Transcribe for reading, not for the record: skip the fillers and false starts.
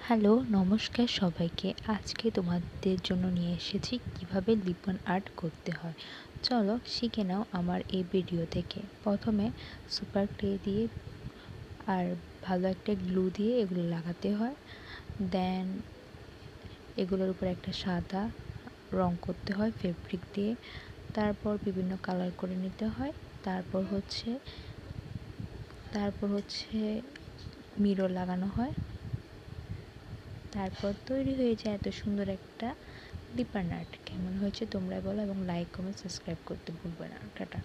Hello, নমস্কার সবাইকে। আজকে তোমাদের জন্য নিয়ে এসেছি কিভাবে লিপন আর্ট করতে হয়। চলো শিখে নাও আমার এই ভিডিও থেকে। প্রথমে সুপার ক্লে দিয়ে আর ভালো একটা গ্লু দিয়ে এগুলো লাগাতে হয়। দেন এগুলোর উপর একটা সাদা রং করতে হয় ফেব্রিক দিয়ে। তারপর বিভিন্ন কালার করে নিতে হয়। তারপর হচ্ছে মিরর লাগানো হয়। তারপর তৈরি হয়ে যায় এত সুন্দর একটা লিপন আর্ট। কেমন হয়েছে তোমরা বলো এবং লাইক কমেন্ট সাবস্ক্রাইব করতে ভুলবে না। টাটা।